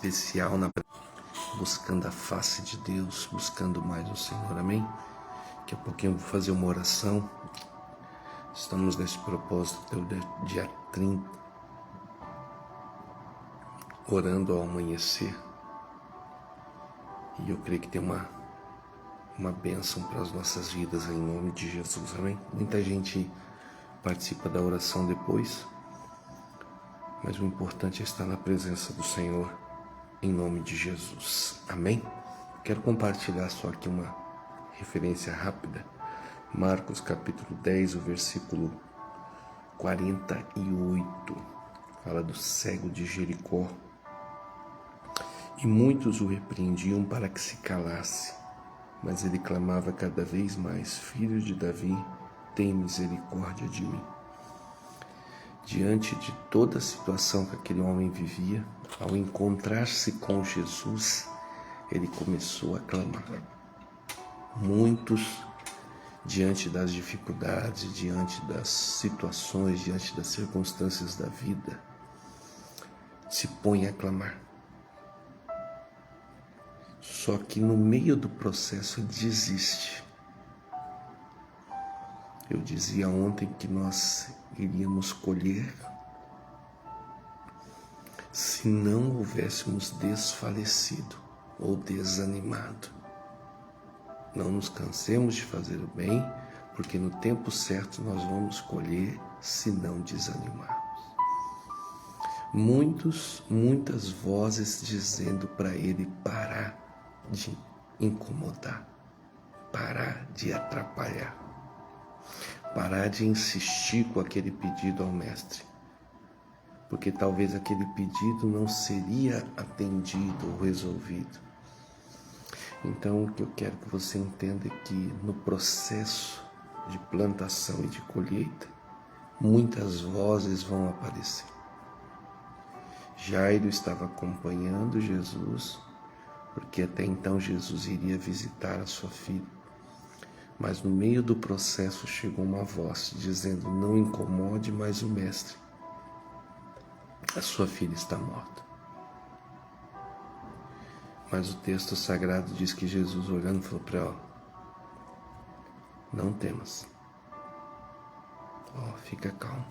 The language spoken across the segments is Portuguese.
especial, buscando a face de Deus, buscando mais o Senhor, amém? Daqui a pouquinho eu vou fazer uma oração. Estamos nesse propósito do dia 30, orando ao amanhecer. E eu creio que tem uma bênção para as nossas vidas em nome de Jesus, amém? Muita gente participa da oração depois, mas o importante é estar na presença do Senhor em nome de Jesus, amém? Quero compartilhar só aqui uma referência rápida. Marcos capítulo 10, o versículo 48, fala do cego de Jericó. E muitos o repreendiam para que se calasse, mas ele clamava cada vez mais: Filho de Davi, tem misericórdia de mim. Diante de toda a situação que aquele homem vivia, ao encontrar-se com Jesus, ele começou a clamar. Muitos, diante das dificuldades, diante das situações, diante das circunstâncias da vida, se põem a clamar. Só que no meio do processo ele desiste. Eu dizia ontem que nós iríamos colher se não houvéssemos desfalecido ou desanimado. Não nos cansemos de fazer o bem, porque no tempo certo nós vamos colher se não desanimarmos. Muitas vozes dizendo para ele parar de incomodar, parar de atrapalhar, parar de insistir com aquele pedido ao mestre, porque talvez aquele pedido não seria atendido ou resolvido. Então, o que eu quero que você entenda é que no processo de plantação e de colheita, muitas vozes vão aparecer. Jairo estava acompanhando Jesus, porque até então Jesus iria visitar a sua filha. Mas no meio do processo chegou uma voz dizendo: não incomode mais o mestre, a sua filha está morta. Mas o texto sagrado diz que Jesus, olhando, falou para ela: não temas, fica calmo.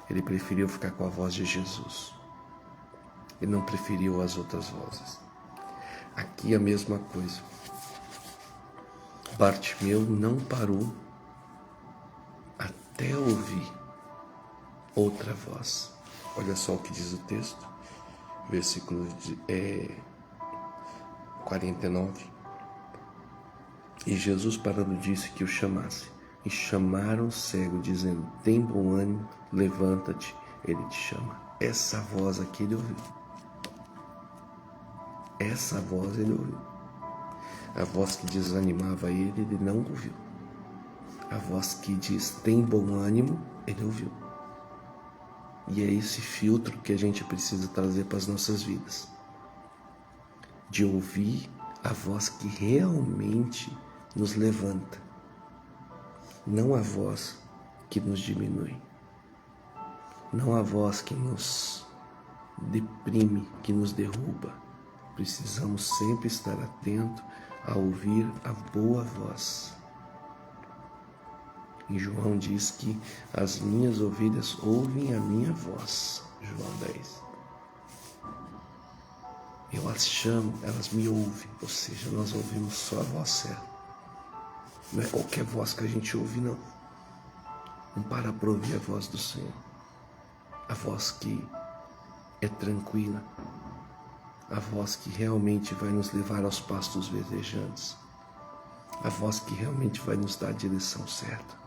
Ele preferiu ficar com a voz de Jesus, ele não preferiu as outras vozes. Aqui a mesma coisa. Bartimeu não parou até ouvir outra voz. Olha só o que diz o texto, versículo 49. E Jesus, parando, disse que o chamasse. E chamaram o cego, dizendo: tem bom ânimo, levanta-te, ele te chama. Essa voz aqui ele ouviu. Essa voz ele ouviu. A voz que desanimava ele não ouviu. A voz que diz: tem bom ânimo, ele ouviu. E é esse filtro que a gente precisa trazer para as nossas vidas. De ouvir a voz que realmente nos levanta. Não a voz que nos diminui. Não a voz que nos deprime, que nos derruba. Precisamos sempre estar atento a ouvir a boa voz. E João diz que as minhas ovelhas ouvem a minha voz. João 10. Eu as chamo, elas me ouvem. Ou seja, nós ouvimos só a voz certa. Não é qualquer voz que a gente ouve, não. Não para ouvir a voz do Senhor. A voz que é tranquila. A voz que realmente vai nos levar aos pastos verdejantes. A voz que realmente vai nos dar a direção certa.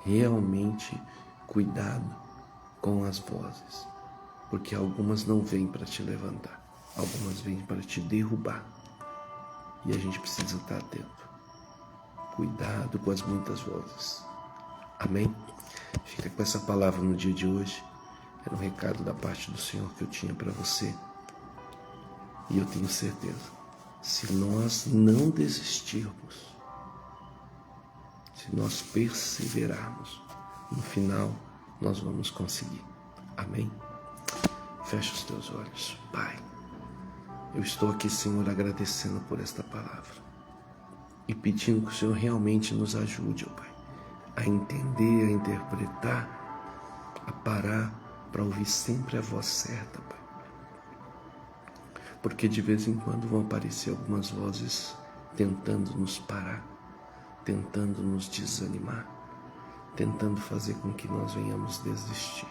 Realmente, cuidado com as vozes, porque algumas não vêm para te levantar, algumas vêm para te derrubar. E a gente precisa estar atento. Cuidado com as muitas vozes. Amém? Fica com essa palavra no dia de hoje. Era um recado da parte do Senhor que eu tinha para você. E eu tenho certeza, se nós não desistirmos, se nós perseverarmos, no final nós vamos conseguir. Amém? Fecha os teus olhos. Pai, eu estou aqui, Senhor, agradecendo por esta palavra e pedindo que o Senhor realmente nos ajude, ó Pai, a entender, a interpretar, a parar para ouvir sempre a voz certa, Pai. Porque de vez em quando vão aparecer algumas vozes tentando nos parar, tentando nos desanimar, tentando fazer com que nós venhamos desistir.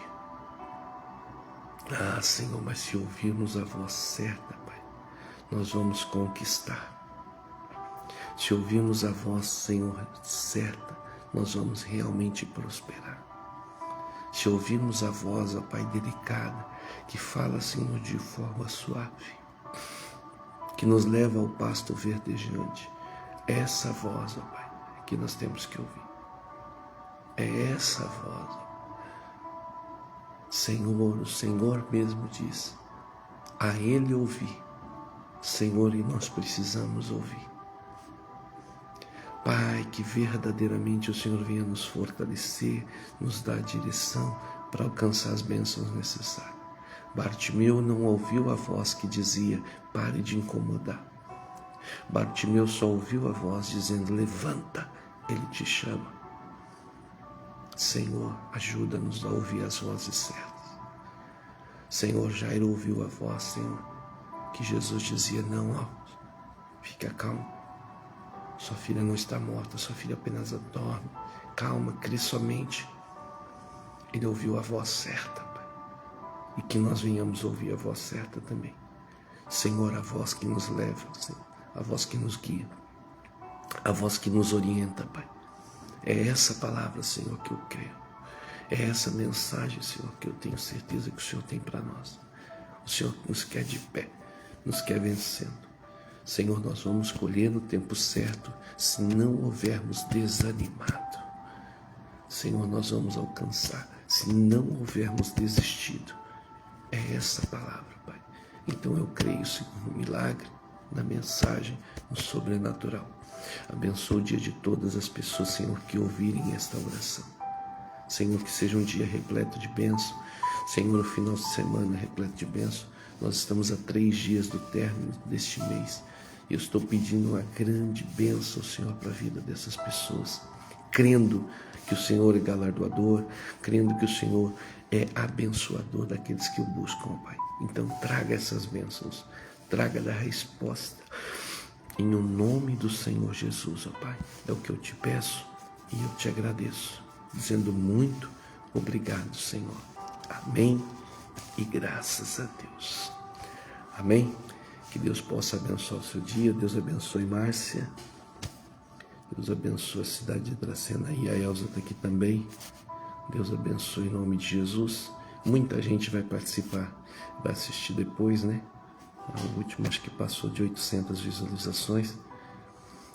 Ah, Senhor, mas se ouvirmos a voz certa, Pai, nós vamos conquistar. Se ouvirmos a voz, Senhor, certa, nós vamos realmente prosperar. Se ouvirmos a voz, ó Pai, delicada, que fala, Senhor, de forma suave, que nos leva ao pasto verdejante, essa voz, ó Pai, que nós temos que ouvir. É essa voz, ó. Senhor, o Senhor mesmo diz, a Ele ouvir, Senhor, e nós precisamos ouvir. Pai, que verdadeiramente o Senhor venha nos fortalecer, nos dar direção para alcançar as bênçãos necessárias. Bartimeu não ouviu a voz que dizia, pare de incomodar. Bartimeu só ouviu a voz dizendo, levanta, Ele te chama. Senhor, ajuda-nos a ouvir as vozes certas. Senhor, Jairo ouviu a voz, Senhor, que Jesus dizia, não, fica calmo. Sua filha não está morta, sua filha apenas dorme. Calma, crê somente. Ele ouviu a voz certa, Pai. E que nós venhamos ouvir a voz certa também. Senhor, a voz que nos leva, Senhor, a voz que nos guia, a voz que nos orienta, Pai. É essa palavra, Senhor, que eu creio. É essa mensagem, Senhor, que eu tenho certeza que o Senhor tem para nós. O Senhor nos quer de pé, nos quer vencendo. Senhor, nós vamos colher no tempo certo, se não houvermos desanimado. Senhor, nós vamos alcançar, se não houvermos desistido. É essa palavra, Pai. Então eu creio, Senhor, no milagre, na mensagem, no sobrenatural. Abençoa o dia de todas as pessoas, Senhor, que ouvirem esta oração. Senhor, que seja um dia repleto de bênção. Senhor, o final de semana repleto de bênção. Nós estamos a 3 dias do término deste mês. Eu estou pedindo uma grande bênção, Senhor, para a vida dessas pessoas. Crendo que o Senhor é galardoador, crendo que o Senhor é abençoador daqueles que o buscam, Pai. Então traga essas bênçãos, traga a resposta. Em o nome do Senhor Jesus, ó Pai, é o que eu te peço e eu te agradeço, dizendo muito obrigado, Senhor. Amém e graças a Deus. Amém? Que Deus possa abençoar o seu dia. Deus abençoe Márcia. Deus abençoe a cidade de Dracena e a Elza está aqui também. Deus abençoe em nome de Jesus. Muita gente vai participar, vai assistir depois, né? O último acho que passou de 800 visualizações.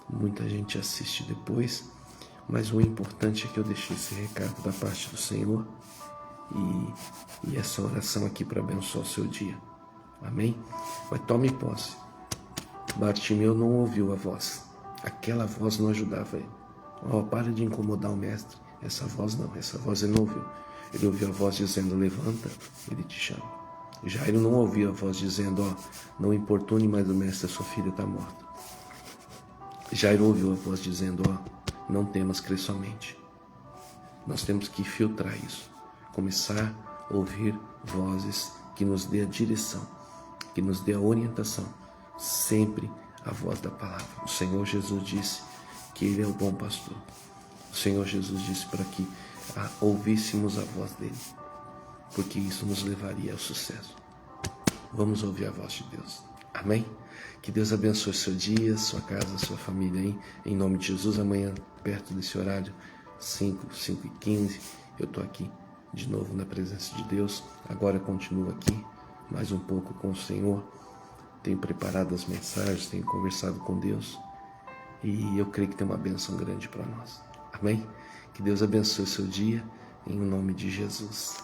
Muita gente assiste depois. Mas o importante é que eu deixei esse recado da parte do Senhor. E essa oração aqui para abençoar o seu dia. Amém? Mas tome posse. Bartimeu não ouviu a voz. Aquela voz não ajudava ele. Para de incomodar o mestre. Essa voz não, essa voz ele não ouviu. Ele ouviu a voz dizendo, levanta, Ele te chama. Jairo não ouviu a voz dizendo, não importune mais o mestre, a sua filha está morta. Jairo ouviu a voz dizendo, não temas, crê somente. Nós temos que filtrar isso. Começar a ouvir vozes que nos dê a direção, que nos dê a orientação. Sempre a voz da palavra. O Senhor Jesus disse que Ele é o bom pastor. O Senhor Jesus disse para que ouvíssemos a voz dEle, porque isso nos levaria ao sucesso. Vamos ouvir a voz de Deus. Amém? Que Deus abençoe seu dia, sua casa, sua família aí. Em nome de Jesus, amanhã, perto desse horário, 5h15, eu estou aqui de novo na presença de Deus. Agora continuo aqui, mais um pouco com o Senhor. Tenho preparado as mensagens, tenho conversado com Deus. E eu creio que tem uma bênção grande para nós. Amém? Que Deus abençoe seu dia, em nome de Jesus.